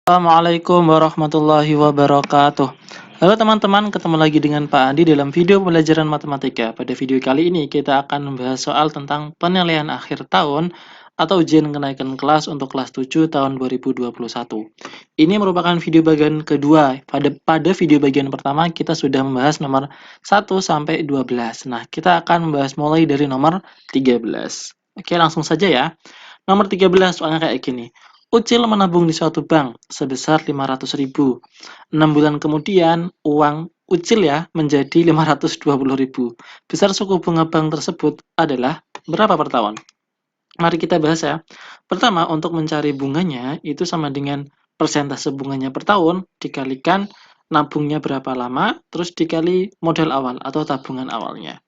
Assalamualaikum warahmatullahi wabarakatuh. Halo teman-teman, ketemu lagi dengan Pak Andi dalam video pembelajaran matematika. Pada video kali ini kita akan membahas soal tentang penilaian akhir tahun atau ujian kenaikan kelas untuk kelas 7 tahun 2021. Ini merupakan video bagian kedua. Pada video bagian pertama kita sudah membahas nomor 1 sampai 12. Nah, kita akan membahas mulai dari nomor 13. Oke, langsung saja ya. Nomor 13 soalnya kayak gini. Ucil menabung di suatu bank sebesar 500.000. 6 bulan kemudian, uang Ucil ya menjadi 520.000. Besar suku bunga bank tersebut adalah berapa per tahun? Mari kita bahas ya. Pertama, untuk mencari bunganya itu sama dengan persentase bunganya per tahun dikalikan nabungnya berapa lama, terus dikali modal awal atau tabungan awalnya.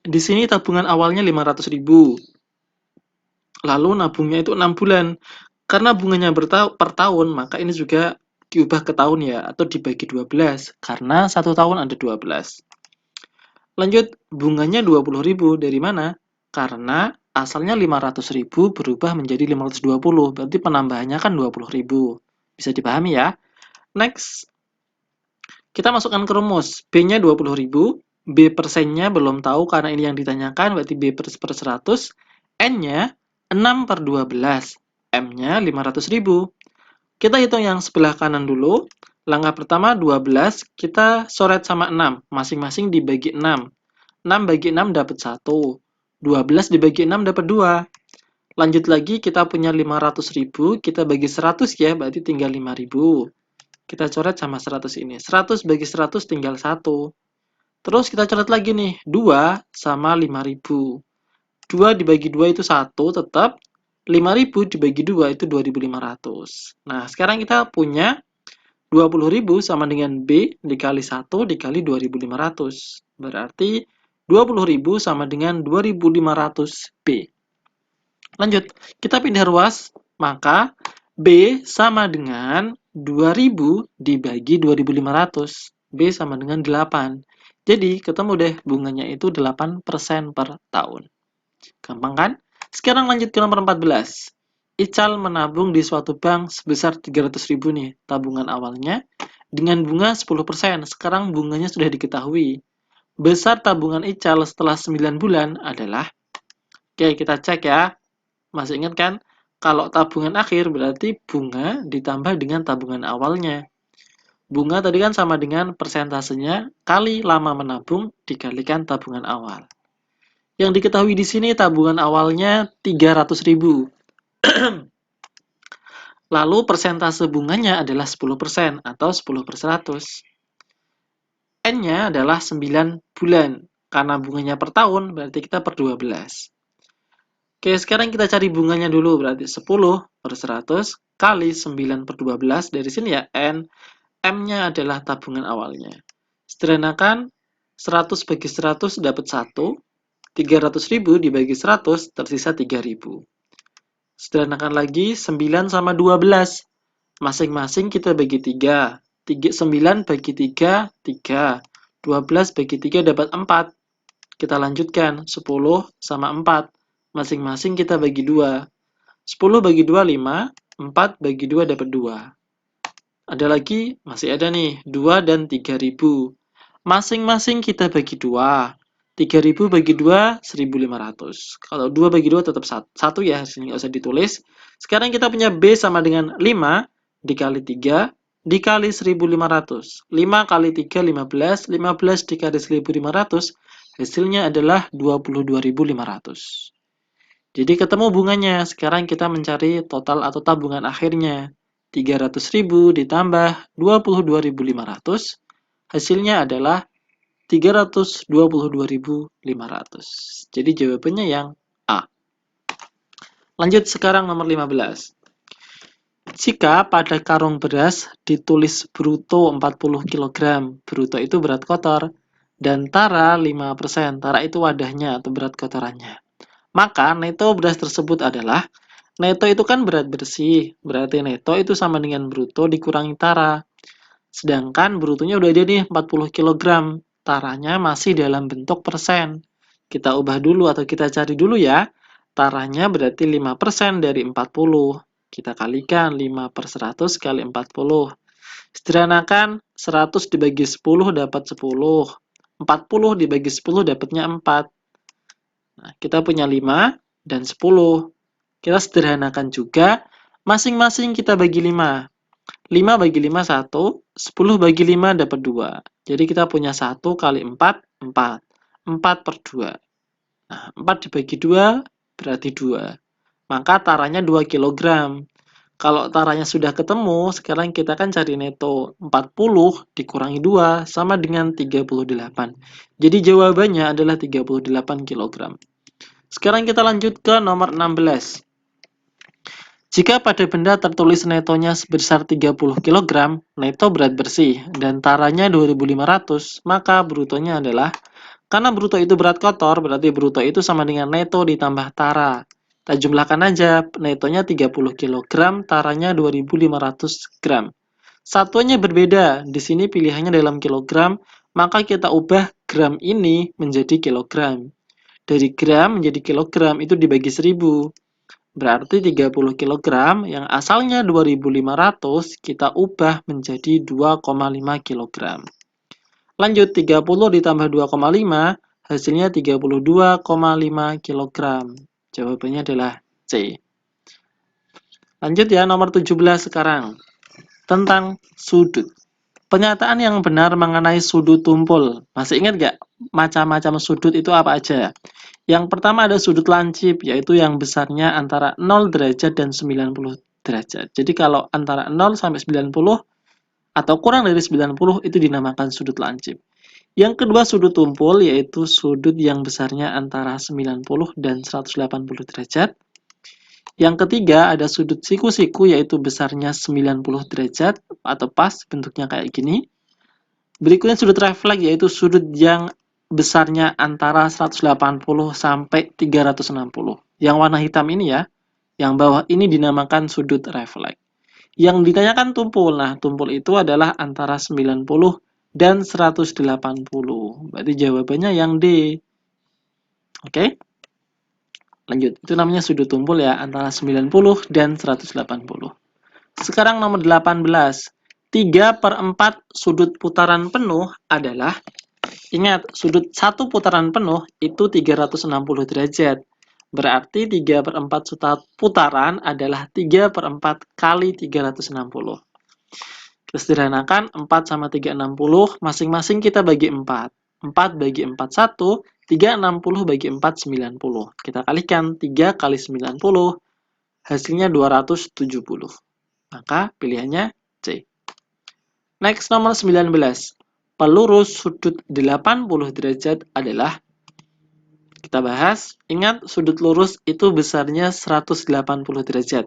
Di sini tabungan awalnya 500.000. Lalu nabungnya itu 6 bulan. Karena bunganya per tahun, maka ini juga diubah ke tahun ya, atau dibagi 12. Karena 1 tahun ada 12. Lanjut, bunganya 20.000 dari mana? Karena asalnya 500.000 berubah menjadi 520. Berarti penambahannya kan 20.000. Bisa dipahami ya? Next, kita masukkan ke rumus. B-nya 20.000. B persennya belum tahu karena ini yang ditanyakan, berarti B per 100. N-nya 6 per 12. M-nya 500.000. Kita hitung yang sebelah kanan dulu. Langkah pertama 12, kita coret sama 6. Masing-masing dibagi 6. 6 bagi 6 dapat 1. 12 dibagi 6 dapat 2. Lanjut lagi, kita punya 500.000. Kita bagi 100 ya, berarti tinggal 5.000. Kita coret sama 100 ini. 100 bagi 100 tinggal 1. Terus kita coret lagi nih, 2 sama 5.000. 2 dibagi 2 itu 1, tetap 5.000 dibagi 2 itu 2.500. Nah, sekarang kita punya 20.000 sama dengan B dikali 1 dikali 2.500. Berarti 20.000 sama dengan 2.500 B. Lanjut, kita pindah ruas, maka B sama dengan 2.000 dibagi 2.500. B sama dengan 8. Jadi, ketemu deh bunganya itu 8% per tahun. Gampang kan? Sekarang lanjut ke nomor 14. Ical menabung di suatu bank sebesar 300.000 nih, tabungan awalnya, dengan bunga 10%. Sekarang bunganya sudah diketahui. Besar tabungan Ical setelah 9 bulan adalah, oke kita cek ya, masih ingat kan? Kalau tabungan akhir berarti bunga ditambah dengan tabungan awalnya. Bunga tadi kan sama dengan persentasenya kali lama menabung dikalikan tabungan awal. Yang diketahui di sini tabungan awalnya 300.000. Lalu persentase bunganya adalah 10% atau 10 per 100. N-nya adalah 9 bulan. Karena bunganya per tahun berarti kita per 12. Oke, sekarang kita cari bunganya dulu. Berarti 10 per 100 kali 9 per 12. Dari sini ya N. M-nya adalah tabungan awalnya. Sederhanakan, 100 bagi 100 dapat 1. 300.000 dibagi 100 tersisa 3.000. Sederhanakan lagi, 9 sama 12. Masing-masing kita bagi 3. 9 bagi 3, 3. 12 bagi 3 dapat 4. Kita lanjutkan, 10 sama 4. Masing-masing kita bagi 2. 10 bagi 2, 5. 4 bagi 2 dapat 2. Ada lagi, masih ada nih, 2 dan 3.000. Masing-masing kita bagi 2. 3.000 bagi 2, 1.500. Kalau 2 bagi 2 tetap 1 ya, sini nggak usah ditulis. Sekarang kita punya B sama dengan 5 dikali 3 dikali 1.500. 5 kali 3, 15. 15 dikali 1.500, hasilnya adalah 22.500. Jadi ketemu bunganya. Sekarang kita mencari total atau tabungan akhirnya. 300.000 ditambah 22.500, hasilnya adalah 322.500. Jadi jawabannya yang A. Lanjut sekarang nomor 15. Jika pada karung beras ditulis bruto 40 kg, bruto itu berat kotor, dan tara 5%, tara itu wadahnya atau berat kotorannya. Maka neto beras tersebut adalah, neto itu kan berat bersih, berarti neto itu sama dengan bruto dikurangi tara. Sedangkan brutonya udah ada nih 40 kg, taranya masih dalam bentuk persen. Kita ubah dulu atau kita cari dulu ya, taranya berarti 5% dari 40. Kita kalikan 5/100 kali 40. Sederhanakan 100 dibagi 10 dapat 10. 40 dibagi 10 dapatnya 4. Nah, kita punya 5 dan 10. Kita sederhanakan juga, masing-masing kita bagi 5. 5 bagi 5, 1. 10 bagi 5 dapat 2. Jadi kita punya 1 kali 4, 4. 4/2. Nah, 4 dibagi 2 berarti 2. Maka taranya 2 kg. Kalau taranya sudah ketemu, sekarang kita kan cari neto. 40 dikurangi 2 sama dengan 38. Jadi jawabannya adalah 38 kg. Sekarang kita lanjut ke nomor 16. Jika pada benda tertulis netonya sebesar 30 kg, neto berat bersih, dan taranya 2.500, maka brutonya adalah, karena bruto itu berat kotor, berarti bruto itu sama dengan neto ditambah tara. Kita jumlahkan aja, netonya 30 kg, taranya 2.500 gram. Satuannya berbeda, di sini pilihannya dalam kilogram, maka kita ubah gram ini menjadi kilogram. Dari gram menjadi kilogram itu dibagi 1000. Berarti 30 kg yang asalnya 2.500 kita ubah menjadi 2,5 kg. Lanjut, 30 ditambah 2,5 hasilnya 32,5 kg. Jawabannya adalah C. Lanjut ya, nomor 17 sekarang. Tentang sudut. Pernyataan yang benar mengenai sudut tumpul. Masih ingat nggak macam-macam sudut itu apa aja? Yang pertama ada sudut lancip, yaitu yang besarnya antara 0 derajat dan 90 derajat. Jadi kalau antara 0 sampai 90 atau kurang dari 90 itu dinamakan sudut lancip. Yang kedua sudut tumpul, yaitu sudut yang besarnya antara 90 dan 180 derajat. Yang ketiga ada sudut siku-siku, yaitu besarnya 90 derajat atau pas, bentuknya kayak gini. Berikutnya sudut refleks, yaitu sudut yang besarnya antara 180 sampai 360. Yang warna hitam ini ya, yang bawah ini dinamakan sudut refleks. Yang ditanyakan tumpul, nah tumpul itu adalah antara 90 dan 180. Berarti jawabannya yang D. Oke? Lanjut, itu namanya sudut tumpul ya, antara 90 dan 180. Sekarang nomor 18. 3/4 sudut putaran penuh adalah, ingat, sudut satu putaran penuh itu 360 derajat. Berarti 3/4 putaran adalah 3/4 kali 360. Kita sederhanakan, 4 sama 360, masing-masing kita bagi 4. 4 bagi 4, 1. 360 bagi 4, 90. Kita kalikan 3 kali 90, hasilnya 270. Maka pilihannya C. Next, nomor 19. Pelurus sudut 80 derajat adalah, kita bahas, ingat sudut lurus itu besarnya 180 derajat.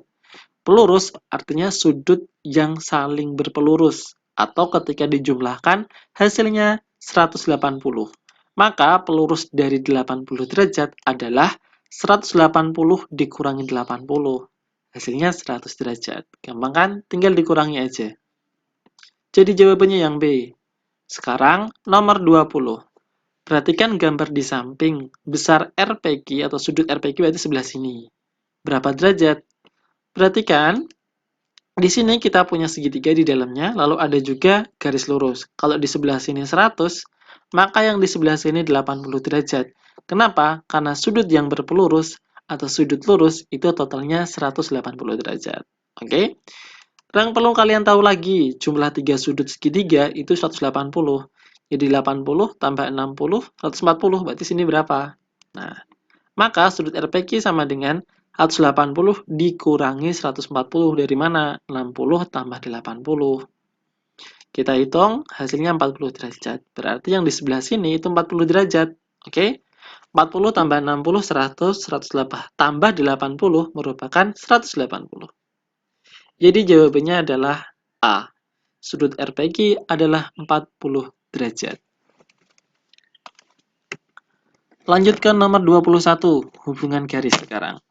Pelurus artinya sudut yang saling berpelurus, atau ketika dijumlahkan hasilnya 180. Maka pelurus dari 80 derajat adalah 180 dikurangi 80. Hasilnya 100 derajat. Gampang kan? Tinggal dikurangi aja. Jadi jawabannya yang B. Sekarang nomor 20. Perhatikan gambar di samping. Besar RPQ atau sudut RPQ berarti sebelah sini. Berapa derajat? Perhatikan, di sini kita punya segitiga di dalamnya, lalu ada juga garis lurus. Kalau di sebelah sini 100, maka yang di sebelah sini 80 derajat. Kenapa? Karena sudut yang berpelurus atau sudut lurus itu totalnya 180 derajat. Oke? Yang perlu kalian tahu lagi, jumlah 3 sudut segitiga itu 180. Jadi 80 tambah 60, 140. Berarti sini berapa? Nah, maka sudut RPQ sama dengan 180 dikurangi 140. Dari mana? 60 tambah 80. Kita hitung, hasilnya 40 derajat. Berarti yang di sebelah sini itu 40 derajat. Oke? 40 tambah 60, 100, 180. Tambah 80 merupakan 180. Jadi jawabannya adalah A. Sudut RPQ adalah 40 derajat. Lanjut ke nomor 21, hubungan garis sekarang.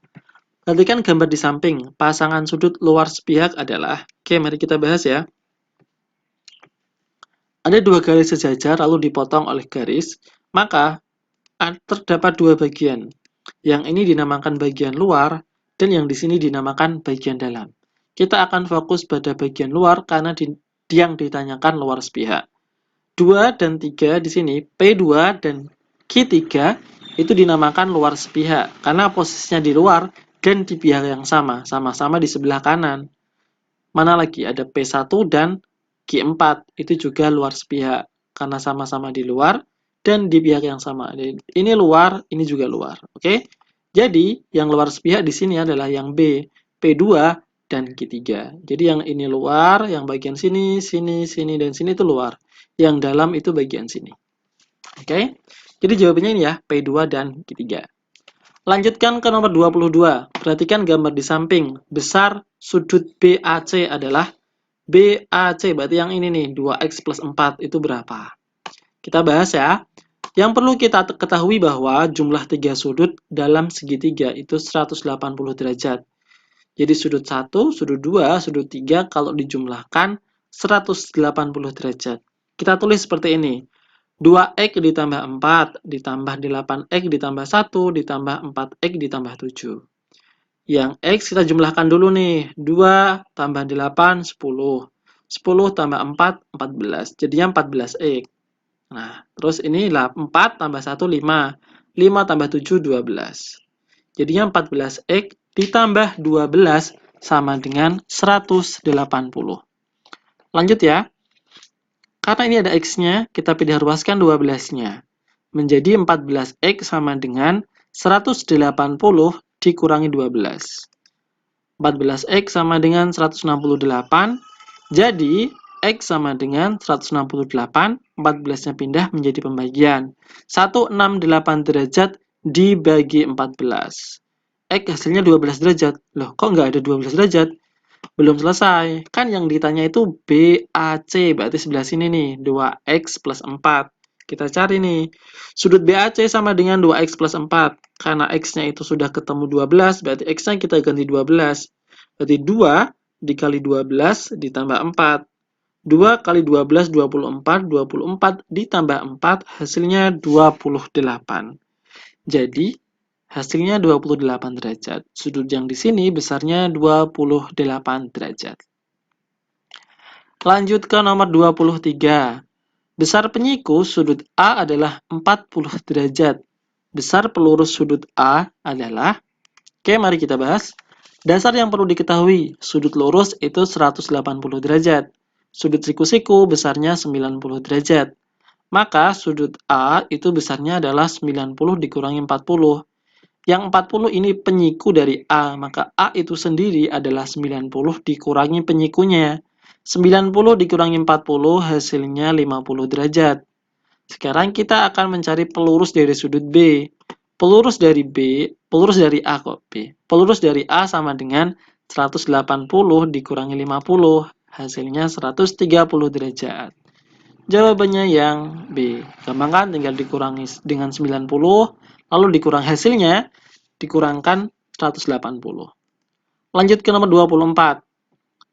Perhatikan gambar di samping, pasangan sudut luar sepihak adalah, oke mari kita bahas ya. Ada dua garis sejajar lalu dipotong oleh garis, maka terdapat dua bagian. Yang ini dinamakan bagian luar, dan yang di sini dinamakan bagian dalam. kita akan fokus pada bagian luar karena yang ditanyakan luar sepihak. 2 dan 3 di sini, P2 dan Q3 itu dinamakan luar sepihak karena posisinya di luar dan di pihak yang sama, sama-sama di sebelah kanan. Mana lagi? Ada P1 dan Q4, itu juga luar sepihak karena sama-sama di luar dan di pihak yang sama. Ini luar, ini juga luar. Oke? Jadi, yang luar sepihak di sini adalah yang B, P2 dan Q3. Jadi yang ini luar, yang bagian sini, sini, sini, dan sini itu luar. Yang dalam itu bagian sini. Oke? Jadi jawabannya ini ya, P2 dan Q3. Lanjutkan ke nomor 22. Perhatikan gambar di samping. Besar sudut BAC adalah BAC, berarti yang ini nih, 2x plus 4 itu berapa? Kita bahas ya. Yang perlu kita ketahui bahwa jumlah 3 sudut dalam segitiga itu 180 derajat. Jadi sudut 1, sudut 2, sudut 3 kalau dijumlahkan 180 derajat. Kita tulis seperti ini. 2x ditambah 4 ditambah 8x ditambah 1 ditambah 4x ditambah 7. Yang x kita jumlahkan dulu nih. 2 tambah 8, 10. 10 tambah 4, 14. Jadinya 14x. Nah, terus ini 4 tambah 1, 5. 5 tambah 7, 12. Jadinya 14x ditambah 12 sama dengan 180. Lanjut ya. Karena ini ada x-nya, kita pindah ruaskan 12-nya. Menjadi 14x sama dengan 180 dikurangi 12. 14x sama dengan 168. Jadi, x sama dengan 168. 14-nya pindah menjadi pembagian. 168 derajat dibagi 14. X hasilnya 12 derajat. Loh, kok nggak ada 12 derajat? Belum selesai. Kan yang ditanya itu BAC, berarti sebelah sini nih, 2x plus 4. Kita cari nih. Sudut BAC sama dengan 2x plus 4. Karena x-nya itu sudah ketemu 12, berarti x-nya kita ganti 12. Berarti 2 dikali 12 ditambah 4. 2 kali 12, 24. 24 ditambah 4, hasilnya 28. Jadi, hasilnya 28 derajat. Sudut yang di sini besarnya 28 derajat. Lanjut ke nomor 23. Besar penyiku sudut A adalah 40 derajat. Besar pelurus sudut A adalah... Oke, mari kita bahas. Dasar yang perlu diketahui, sudut lurus itu 180 derajat. Sudut siku-siku besarnya 90 derajat. Maka sudut A itu besarnya adalah 90 dikurangi 40. Yang 40 ini penyiku dari A, maka A itu sendiri adalah 90 dikurangi penyikunya. 90 dikurangi 40 hasilnya 50 derajat. Sekarang kita akan mencari pelurus dari sudut B. Pelurus dari A kok B. Pelurus dari A sama dengan 180 dikurangi 50, hasilnya 130 derajat. Jawabannya yang B. Gampang kan? Tinggal dikurangi dengan 90, lalu dikurang hasilnya, dikurangkan 180. Lanjut ke nomor 24.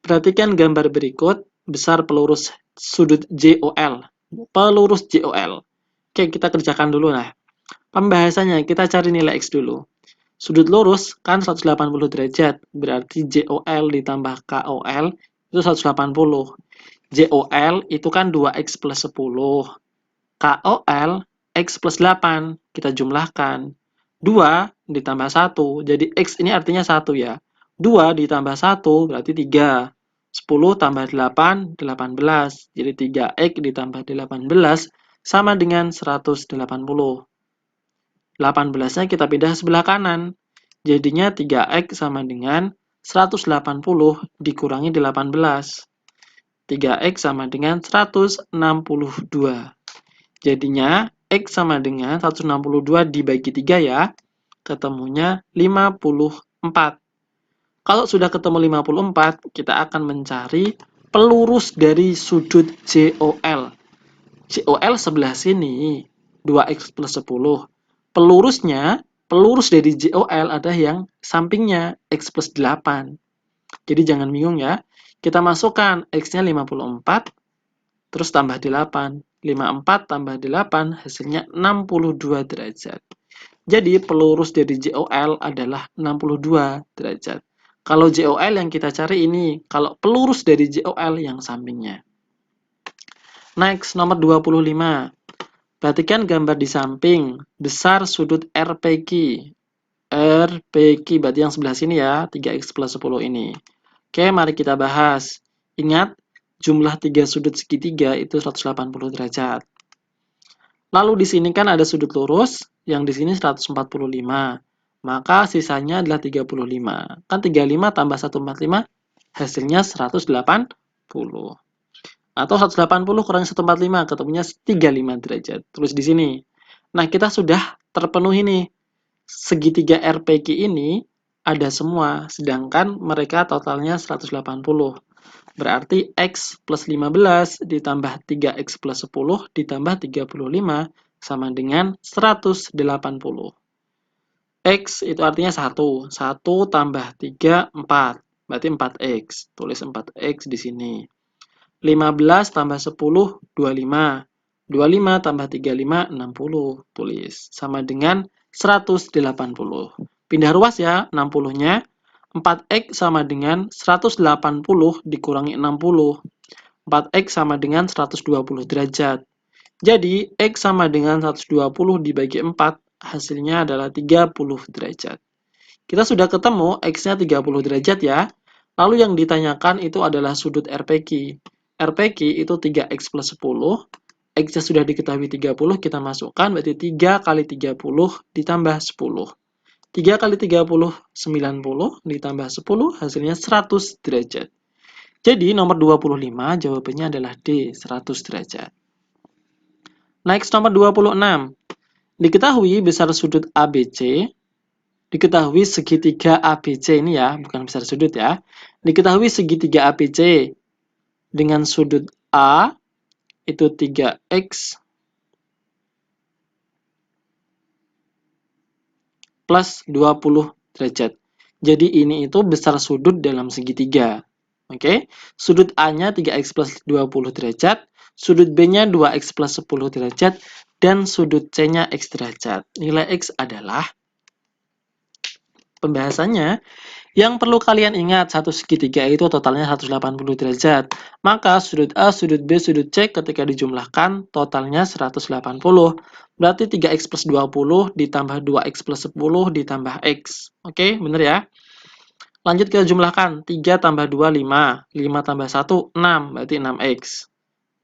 Perhatikan gambar berikut, besar pelurus sudut JOL. Pelurus JOL. Oke, kita kerjakan dulu nah. Pembahasannya, kita cari nilai X dulu. Sudut lurus kan 180 derajat, berarti JOL ditambah KOL itu 180. JOL itu kan 2X plus 10. KOL X plus 8. Kita jumlahkan. 2 ditambah 1. Jadi X ini artinya 1 ya. 2 ditambah 1 berarti 3. 10 tambah 8, 18. Jadi 3X ditambah 18 sama dengan 180. 18-nya kita pindah sebelah kanan. Jadinya 3X sama dengan 180 dikurangi 18. 3X sama dengan 162. Jadinya X sama dengan 162 dibagi 3 ya. Ketemunya 54. Kalau sudah ketemu 54, kita akan mencari pelurus dari sudut JOL. JOL sebelah sini, 2X plus 10. Pelurus dari JOL ada yang sampingnya, X plus 8. Jadi jangan bingung ya. Kita masukkan X-nya 54, terus tambah 8. 54 tambah 8, hasilnya 62 derajat. Jadi pelurus dari JOL adalah 62 derajat. Kalau JOL yang kita cari ini, kalau pelurus dari JOL yang sampingnya. Next, nomor 25. Perhatikan gambar di samping, besar sudut RPQ. RPQ, berarti yang sebelah sini ya, 3x plus 10 ini. Oke, mari kita bahas. Ingat, jumlah 3 sudut segitiga itu 180 derajat. Lalu di sini kan ada sudut lurus, yang di sini 145. Maka sisanya adalah 35. Kan 35 tambah 145, hasilnya 180. Atau 180 kurangi 145, ketemunya 35 derajat. Tulis di sini. Nah, kita sudah terpenuhi nih. Segitiga RPQ ini ada semua, sedangkan mereka totalnya 180. Berarti X plus 15 ditambah 3X plus 10 ditambah 35 sama dengan 180. X itu artinya 1. 1 tambah 3, 4. Berarti 4X. Tulis 4X di sini. 15 tambah 10, 25. 25 tambah 35, 60. Tulis. Sama dengan 180. Pindah ruas ya, 60-nya. 4X sama dengan 180 dikurangi 60. 4X sama dengan 120 derajat. Jadi, X sama dengan 120 dibagi 4, hasilnya adalah 30 derajat. Kita sudah ketemu X-nya 30 derajat ya. Lalu yang ditanyakan itu adalah sudut RPQ. RPQ itu 3X plus 10. X-nya sudah diketahui 30, kita masukkan berarti 3 kali 30 ditambah 10. 3 kali 30, 90 ditambah 10, hasilnya 100 derajat. Jadi nomor 25 jawabannya adalah D, 100 derajat. Next nomor 26. Diketahui besar sudut ABC, diketahui segitiga ABC ini ya, bukan besar sudut ya. Diketahui segitiga ABC dengan sudut A itu 3X plus 20 derajat. Jadi ini itu besar sudut dalam segitiga. Oke, sudut A-nya 3X plus 20 derajat, sudut B-nya 2X plus 10 derajat, dan sudut C-nya X derajat. Nilai X adalah, pembahasannya, yang perlu kalian ingat, satu segitiga itu totalnya 180 derajat. Maka sudut A, sudut B, sudut C ketika dijumlahkan totalnya 180. Berarti 3X plus 20 ditambah 2X plus 10 ditambah X. Oke, bener ya? Lanjut kita jumlahkan. 3 tambah 2, 5. 5 tambah 1, 6. Berarti 6X.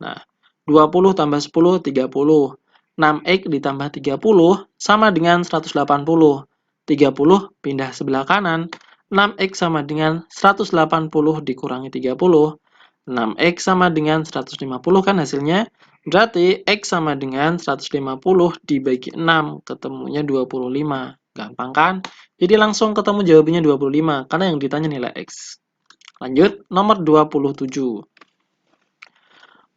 Nah, 20 tambah 10, 30. 6X ditambah 30 sama dengan 180. 30 pindah sebelah kanan. 6X sama dengan 180 dikurangi 30. 6X sama dengan 150 kan hasilnya. Berarti X sama dengan 150 dibagi 6. Ketemunya 25. Gampang kan? Jadi langsung ketemu jawabannya 25. Karena yang ditanya nilai X. Lanjut, nomor 27.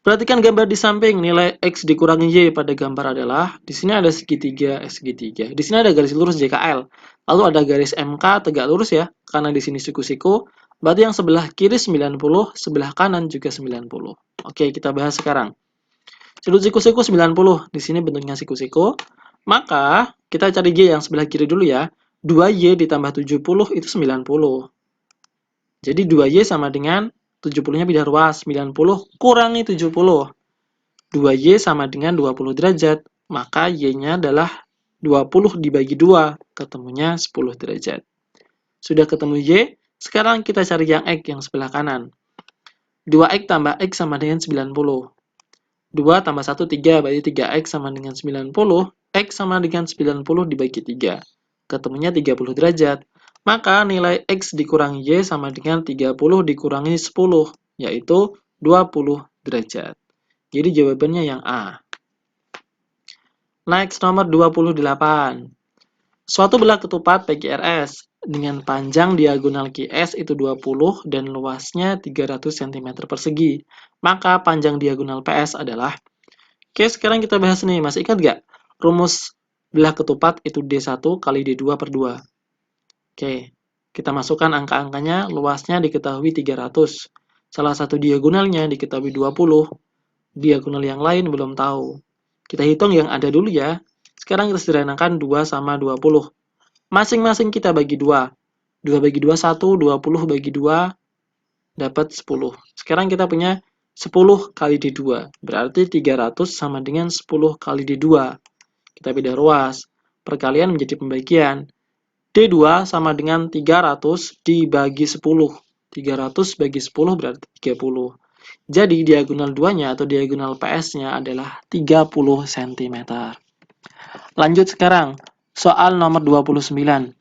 Perhatikan gambar di samping, nilai X dikurangi Y pada gambar adalah, di sini ada segitiga, segitiga. Di sini ada garis lurus JKL. Lalu ada garis MK tegak lurus ya, karena di sini siku-siku. Berarti yang sebelah kiri 90, sebelah kanan juga 90. Oke, kita bahas sekarang. Sudut siku-siku 90, di sini bentuknya siku-siku. Maka, kita cari Y yang sebelah kiri dulu ya. 2Y ditambah 70 itu 90. Jadi 2Y sama dengan 70-nya pindah ruas, 90 kurangi 70. 2Y sama dengan 20 derajat, maka Y-nya adalah 20 dibagi 2, ketemunya 10 derajat. Sudah ketemu Y, sekarang kita cari yang X yang sebelah kanan. 2X tambah X sama dengan 90. 2 tambah 1, 3, berarti 3X sama dengan 90. X sama dengan 90 dibagi 3, ketemunya 30 derajat. Maka nilai X dikurangi Y sama dengan 30 dikurangi 10, yaitu 20 derajat. Jadi jawabannya yang A. Next, nomor 28. Suatu belah ketupat PQRS dengan panjang diagonal QS itu 20 dan luasnya 300 cm persegi. Maka panjang diagonal PS adalah, oke sekarang kita bahas nih, masih ingat gak? Rumus belah ketupat itu D1 kali D2 per 2. Oke, kita masukkan angka-angkanya, luasnya diketahui 300. Salah satu diagonalnya diketahui 20. Diagonal yang lain belum tahu. Kita hitung yang ada dulu ya. Sekarang kita sederhanakan 2 sama 20. Masing-masing kita bagi 2. 2 bagi 2, 1, 20 bagi 2, dapat 10. Sekarang kita punya 10 kali D2, berarti 300 sama dengan 10 kali D2. Kita beda ruas, perkalian menjadi pembagian. D2 sama dengan 300 dibagi 10. 300 bagi 10 berarti 30. Jadi diagonal 2-nya atau diagonal PS-nya adalah 30 cm. Lanjut sekarang, soal nomor 29.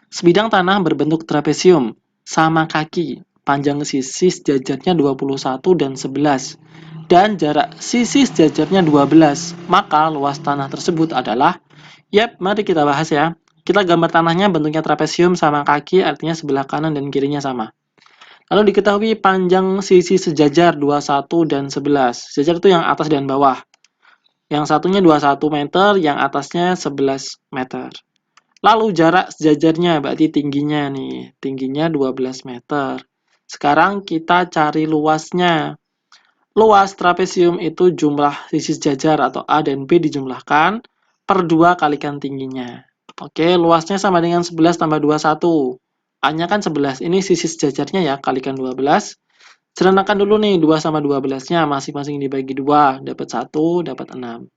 Sebidang tanah berbentuk trapesium, sama kaki, panjang sisi sejajarnya 21 dan 11, dan jarak sisi sejajarnya 12. Maka luas tanah tersebut adalah, mari kita bahas ya. Kita gambar tanahnya bentuknya trapesium sama kaki, artinya sebelah kanan dan kirinya sama. Lalu diketahui panjang sisi sejajar 21 dan 11. Sejajar itu yang atas dan bawah. Yang satunya 21 meter, yang atasnya 11 meter. Lalu jarak sejajarnya, berarti tingginya nih. Tingginya 12 meter. Sekarang kita cari luasnya. Luas trapesium itu jumlah sisi sejajar atau A dan B dijumlahkan per 2 kalikan tingginya. Oke, luasnya sama dengan 11 tambah 21. A-nya kan 11. Ini sisi sejajarnya ya, kalikan 12. Seranakan dulu nih 2 sama 12-nya, masing-masing dibagi 2, dapat 1, dapat 6.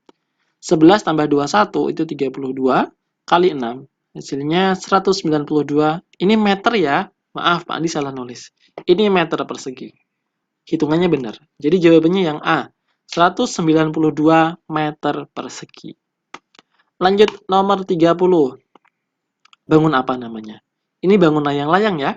11 tambah 21 itu 32 kali 6. Hasilnya 192. Ini meter ya. Maaf, Pak Andi salah nulis. Ini meter persegi. Hitungannya benar. Jadi jawabannya yang A. 192 meter persegi. Lanjut nomor 30. Bangun apa namanya? Ini bangun layang-layang ya.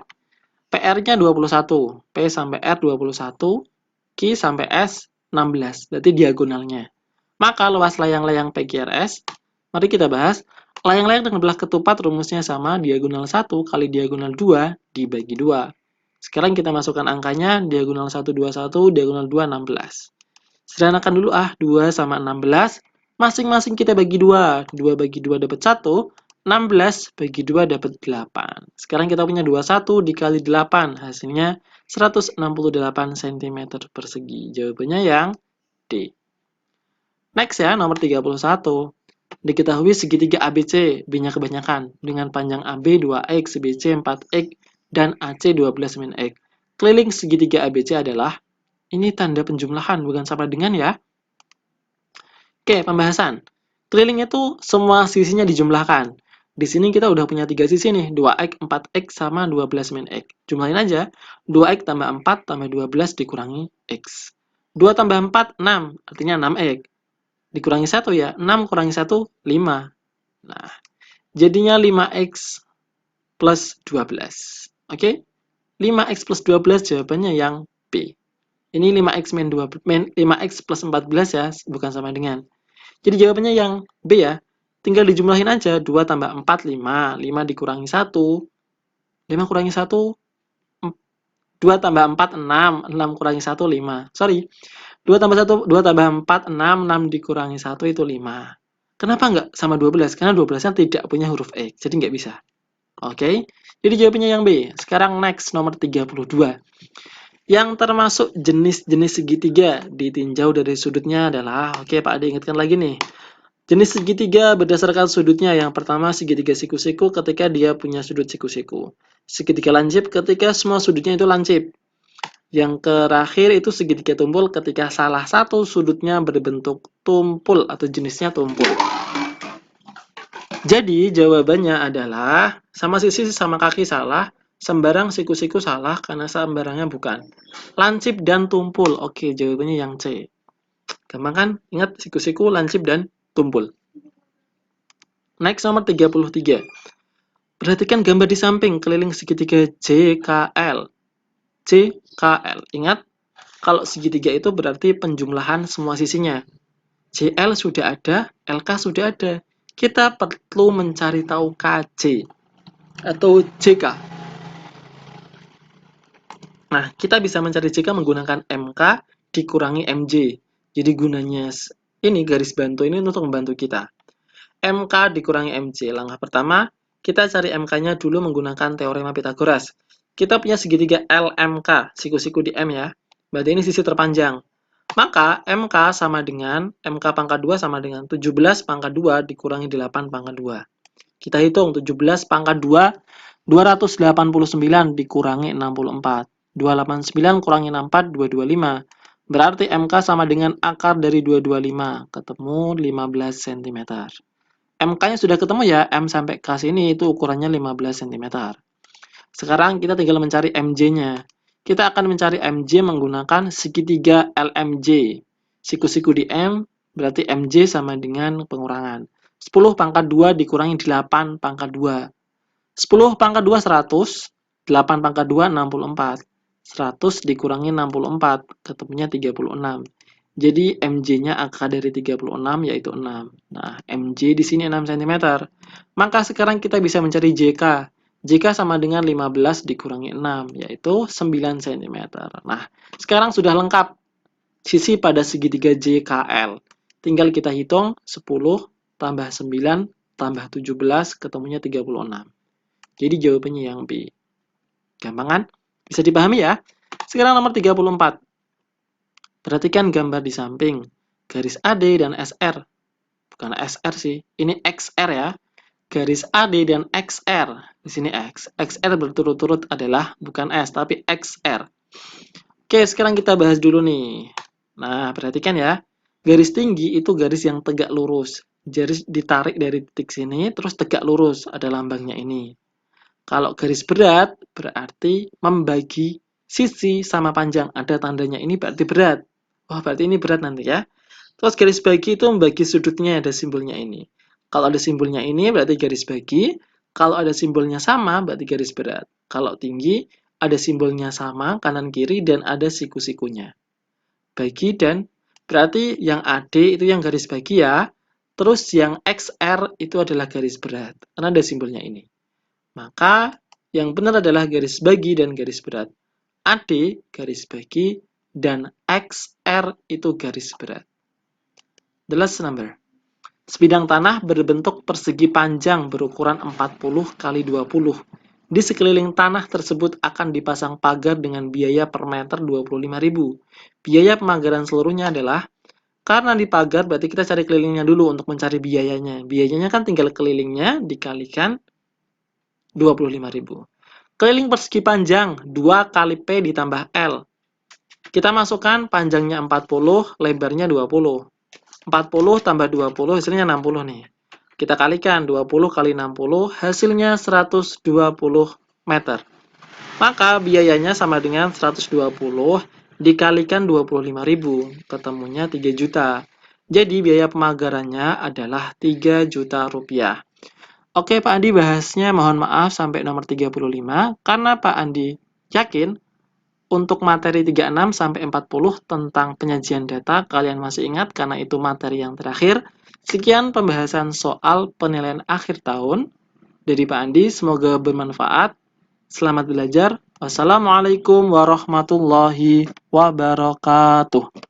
PR-nya 21. P sampai R 21. Q sampai S 16. Berarti diagonalnya. Maka luas layang-layang PQRS, mari kita bahas. Layang-layang dengan belah ketupat rumusnya sama, diagonal 1 kali diagonal 2 dibagi 2. Sekarang kita masukkan angkanya, diagonal 1, 21, diagonal 2, 16. Sederhanakan dulu 2 sama 16, masing-masing kita bagi 2. 2 bagi 2 dapat 1, 16 bagi 2 dapat 8. Sekarang kita punya 21 dikali 8, hasilnya 168 cm persegi. Jawabannya yang D. Next ya, nomor 31. Diketahui segitiga ABC, B-nya kebanyakan, dengan panjang AB 2x, BC 4x, dan AC 12 min x. Keliling segitiga ABC adalah, ini tanda penjumlahan, bukan sama dengan ya. Oke, pembahasan. Keliling itu semua sisinya dijumlahkan. Di sini kita udah punya 3 sisi nih, 2x, 4x, sama 12 min x. Jumlahin aja, 2x tambah 4 tambah 12 dikurangi x. 2 tambah 4, 6, artinya 6x. Dikurangi 1 ya, 6 kurangi 1, 5. Nah, jadinya 5x plus 12. Oke? 5x plus 12 jawabannya yang B. Ini 5x min 5x plus 14 ya, bukan sama dengan. Jadi jawabannya yang B ya. Tinggal dijumlahin aja, 2 tambah 4, 5. 5 dikurangi 1. 5 kurangi 1, 2 tambah 4, 6. 6 kurangi 1, 5. Sorry. 2 tambah 1, 2 tambah 4, 6. 6 dikurangi 1 itu 5. Kenapa nggak sama 12? Karena 12-nya tidak punya huruf X, jadi nggak bisa. Oke, jadi jawabannya yang B. Sekarang next, nomor 32. Yang termasuk jenis-jenis segitiga ditinjau dari sudutnya adalah, oke Pak Ade ingatkan lagi nih. Jenis segitiga berdasarkan sudutnya. Yang pertama segitiga siku-siku ketika dia punya sudut siku-siku. Segitiga lancip ketika semua sudutnya itu lancip. Yang terakhir itu segitiga tumpul ketika salah satu sudutnya berbentuk tumpul atau jenisnya tumpul. Jadi jawabannya adalah sama sisi sama kaki salah, sembarang siku-siku salah karena sembarangnya bukan. Lancip dan tumpul. Oke, jawabannya yang C. Gampang kan? Ingat siku-siku, lancip, dan tumpul. Next nomor 33. Perhatikan gambar di samping keliling segitiga JKL. JKL. Ingat, kalau segitiga itu berarti penjumlahan semua sisinya. JL sudah ada, LK sudah ada. Kita perlu mencari tahu KJ atau JK. Nah, kita bisa mencari JK menggunakan MK dikurangi MJ. Jadi gunanya ini garis bantu ini untuk membantu kita. MK dikurangi MJ. Langkah pertama, kita cari MK-nya dulu menggunakan teorema Pythagoras. Kita punya segitiga LMK, siku-siku di M ya. Berarti ini sisi terpanjang. Maka MK sama dengan, MK pangkat 2 sama dengan 17 pangkat 2 dikurangi 8 pangkat 2. Kita hitung 17 pangkat 2 289 dikurangi 64. 289 kurangi 64, 225. Berarti MK sama dengan akar dari 225. Ketemu 15 cm. MK-nya sudah ketemu ya, M sampai K sini itu ukurannya 15 cm. Sekarang kita tinggal mencari MJ-nya. Kita akan mencari MJ menggunakan segitiga LMJ. Siku-siku di M, berarti MJ sama dengan pengurangan. 10 pangkat 2 dikurangi 8 pangkat 2. 10 pangkat 2, 100. 8 pangkat 2, 64. 100 dikurangi 64, ketemunya 36. Jadi MJ-nya akar dari 36 yaitu 6. Nah, MJ di sini 6 cm. Maka sekarang kita bisa mencari JK. JK sama dengan 15 dikurangi 6, yaitu 9 cm. Nah, sekarang sudah lengkap sisi pada segitiga JKL. Tinggal kita hitung 10 tambah 9 tambah 17, ketemunya 36. Jadi jawabannya yang B. Gampang kan? Bisa dipahami ya? Sekarang nomor 34. Perhatikan gambar di samping. Garis AD dan SR. Bukan SR sih, ini XR ya. Garis AD dan XR. Di sini X. XR berturut-turut adalah bukan S, tapi XR. Oke, sekarang kita bahas dulu nih. Nah, perhatikan ya. Garis tinggi itu garis yang tegak lurus. Garis ditarik dari titik sini, terus tegak lurus. Ada lambangnya ini. Kalau garis berat, berarti membagi sisi sama panjang. Ada tandanya ini berarti berat. Wah, berarti ini berat nanti ya. Terus garis bagi itu membagi sudutnya, ada simbolnya ini. Kalau ada simbolnya ini berarti garis bagi. Kalau ada simbolnya sama berarti garis berat. Kalau tinggi ada simbolnya sama kanan kiri dan ada siku-sikunya. Bagi dan berarti yang AD itu yang garis bagi ya. Terus yang XR itu adalah garis berat karena ada simbolnya ini. Maka yang benar adalah garis bagi dan garis berat. AD garis bagi dan XR itu garis berat. The last number. Sebidang tanah berbentuk persegi panjang berukuran 40 x 20. Di sekeliling tanah tersebut akan dipasang pagar dengan biaya per meter 25.000. Biaya pemagaran seluruhnya adalah, karena di pagar berarti kita cari kelilingnya dulu untuk mencari biayanya. Biayanya kan tinggal kelilingnya dikalikan 25.000. Keliling persegi panjang 2 kali P ditambah L. Kita masukkan panjangnya 40, lebarnya 20. 40 tambah 20 hasilnya 60 nih. Kita kalikan 20 kali 60 hasilnya 120 meter. Maka biayanya sama dengan 120 dikalikan 25.000, ketemunya 3 juta. Jadi biaya pemagarannya adalah 3 juta rupiah. Oke Pak Andi, bahasnya mohon maaf sampai nomor 35 karena Pak Andi yakin untuk materi 36 sampai 40 tentang penyajian data kalian masih ingat karena itu materi yang terakhir. Sekian pembahasan soal penilaian akhir tahun dari Pak Andi, semoga bermanfaat. Selamat belajar. Wassalamualaikum warahmatullahi wabarakatuh.